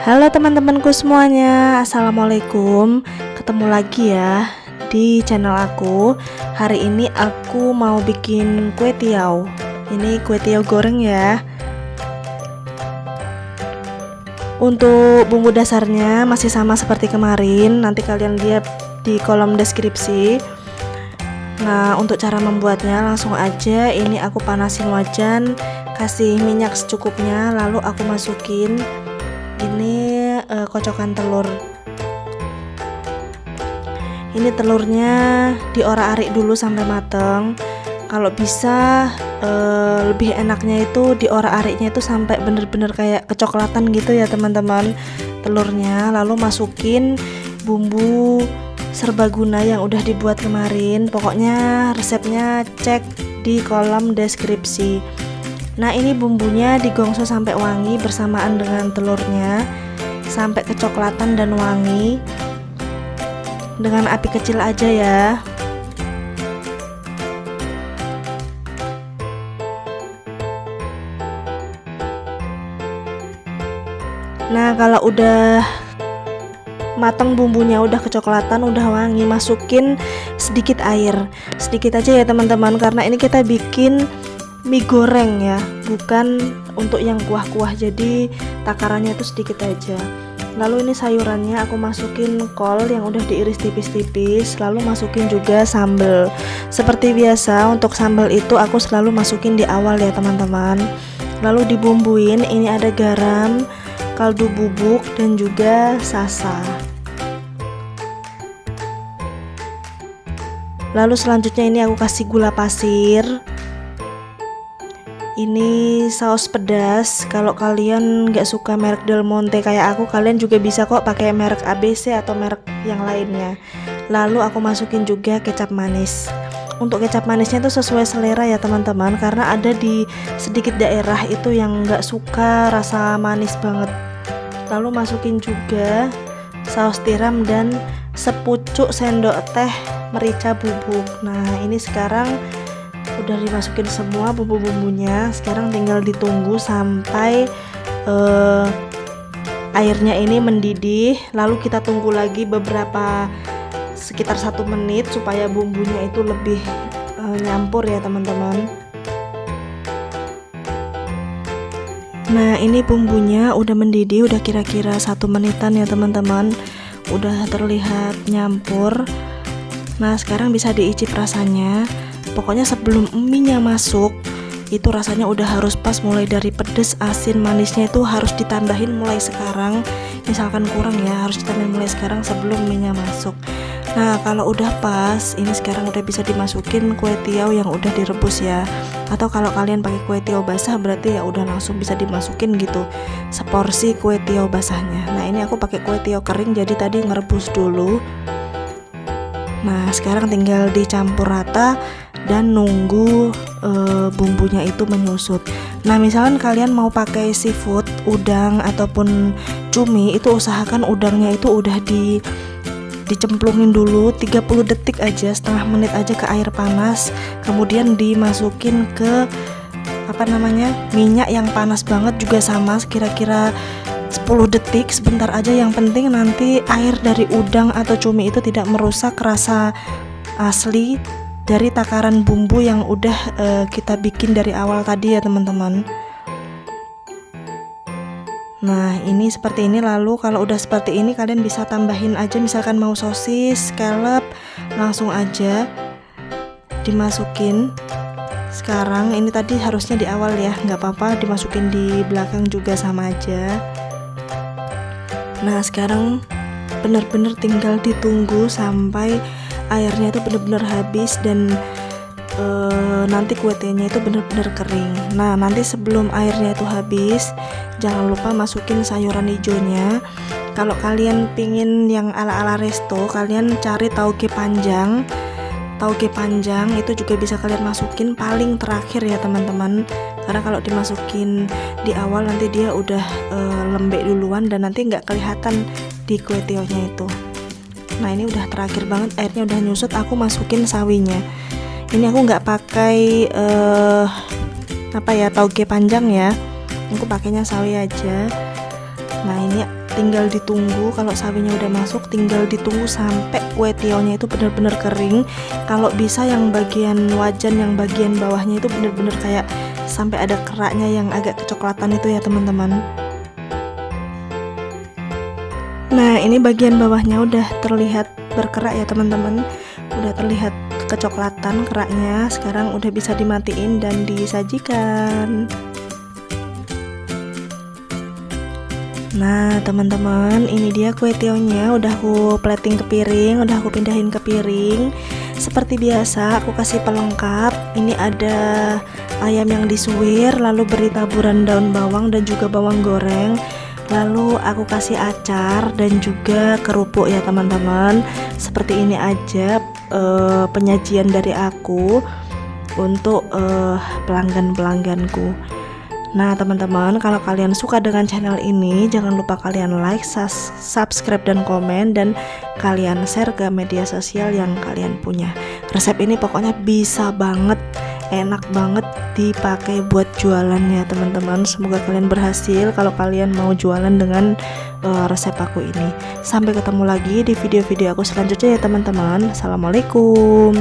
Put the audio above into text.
Halo teman-temanku semuanya, assalamualaikum. Ketemu lagi ya di channel aku. Hari ini aku mau bikin kue tiaw. Ini kue tiaw goreng ya. Untuk bumbu dasarnya masih sama seperti kemarin, nanti kalian lihat di kolom deskripsi. Nah, untuk cara membuatnya langsung aja. Ini aku panasin wajan, kasih minyak secukupnya, lalu aku masukin ini kocokan telur. Ini telurnya diorak-arik dulu sampai mateng. Kalau bisa lebih enaknya itu diorak-ariknya itu sampai bener-bener kayak kecoklatan gitu ya teman-teman telurnya. Lalu masukin bumbu serbaguna yang udah dibuat kemarin. Pokoknya resepnya cek di kolom deskripsi. Nah, ini bumbunya digongso sampai wangi bersamaan dengan telurnya, sampai kecoklatan dan wangi. Dengan api kecil aja ya. Nah, kalau udah matang bumbunya, udah kecoklatan, udah wangi, masukin sedikit air. Sedikit aja ya teman-teman, karena ini kita bikin mie goreng ya, bukan untuk yang kuah-kuah, jadi takarannya itu sedikit aja. Lalu ini sayurannya aku masukin kol yang udah diiris tipis-tipis, lalu masukin juga sambal. Seperti biasa untuk sambal itu aku selalu masukin di awal ya teman-teman. Lalu dibumbuin, ini ada garam, kaldu bubuk, dan juga sasa. Lalu selanjutnya ini aku kasih gula pasir. Ini saus pedas. Kalau kalian nggak suka merek Del Monte kayak aku, kalian juga bisa kok pakai merek ABC atau merek yang lainnya. Lalu aku masukin juga kecap manis. Untuk kecap manisnya itu sesuai selera ya teman-teman, karena ada di sedikit daerah itu yang nggak suka rasa manis banget. Lalu masukin juga saus tiram dan sepucuk sendok teh merica bubuk. Nah, ini sekarang udah dimasukin semua bumbu-bumbunya. Sekarang tinggal ditunggu sampai airnya ini mendidih. Lalu kita tunggu lagi beberapa, sekitar 1 menit supaya bumbunya itu lebih nyampur ya teman-teman. Nah, ini bumbunya udah mendidih, udah kira-kira 1 menitan ya teman-teman. Udah terlihat nyampur. Nah, sekarang bisa diicip rasanya. Pokoknya sebelum mie-nya masuk itu rasanya udah harus pas, mulai dari pedes, asin, manisnya itu harus ditambahin mulai sekarang. Misalkan kurang ya, harus ditambahin mulai sekarang sebelum mie-nya masuk. Nah, kalau udah pas, ini sekarang udah bisa dimasukin kue tiaw yang udah direbus ya. Atau kalau kalian pakai kue tiaw basah berarti ya udah langsung bisa dimasukin gitu, seporsi kue tiaw basahnya. Nah, ini aku pakai kue tiaw kering, jadi tadi ngerebus dulu. Nah, sekarang tinggal dicampur rata dan nunggu bumbunya itu menyusut. Nah, misalkan kalian mau pakai seafood, udang ataupun cumi, itu usahakan udangnya itu udah dicemplungin dulu 30 detik aja, setengah menit aja ke air panas, kemudian dimasukin ke minyak yang panas banget juga sama, kira-kira 10 detik, sebentar aja. Yang penting nanti air dari udang atau cumi itu tidak merusak rasa asli dari takaran bumbu yang udah kita bikin dari awal tadi ya teman-teman. Nah, ini seperti ini. Lalu kalau udah seperti ini kalian bisa tambahin aja, misalkan mau sosis, scallop, langsung aja dimasukin. Sekarang ini tadi harusnya di awal ya, nggak apa-apa dimasukin di belakang juga sama aja. Nah, sekarang bener-bener tinggal ditunggu sampai airnya itu bener-bener habis dan nanti kue tiawnya itu bener-bener kering. Nah, nanti sebelum airnya itu habis, jangan lupa masukin sayuran hijaunya. Kalau kalian pingin yang ala-ala resto, kalian cari tauge panjang. Tauge panjang itu juga bisa kalian masukin paling terakhir ya teman-teman, karena kalau dimasukin di awal nanti dia udah lembek duluan dan nanti nggak kelihatan di kue tiawnya itu. Nah, ini udah terakhir banget, airnya udah nyusut, aku masukin sawinya. Ini aku nggak pakai tauge panjang ya, aku pakainya sawi aja. Nah, ini tinggal ditunggu. Kalau sawinya udah masuk tinggal ditunggu sampai kue tionya itu benar-benar kering. Kalau bisa yang bagian wajan, yang bagian bawahnya itu benar-benar kayak sampai ada keraknya yang agak kecoklatan itu ya teman-teman. Nah, ini bagian bawahnya udah terlihat berkerak ya teman-teman, udah terlihat kecoklatan keraknya. Sekarang udah bisa dimatiin dan disajikan. Nah teman-teman, ini dia kue tionya, udah aku plating ke piring, udah aku pindahin ke piring. Seperti biasa aku kasih pelengkap. Ini ada ayam yang disuwir, lalu beri taburan daun bawang dan juga bawang goreng. Lalu aku kasih acar dan juga kerupuk ya teman-teman. Seperti ini aja penyajian dari aku untuk pelanggan-pelangganku. Nah teman-teman, kalau kalian suka dengan channel ini, jangan lupa kalian like, subscribe dan komen, dan kalian share ke media sosial yang kalian punya. Resep ini pokoknya bisa banget, enak banget dipakai buat jualan ya teman-teman. Semoga kalian berhasil kalau kalian mau jualan dengan resep aku ini. Sampai ketemu lagi di video-video aku selanjutnya ya teman-teman. Assalamualaikum.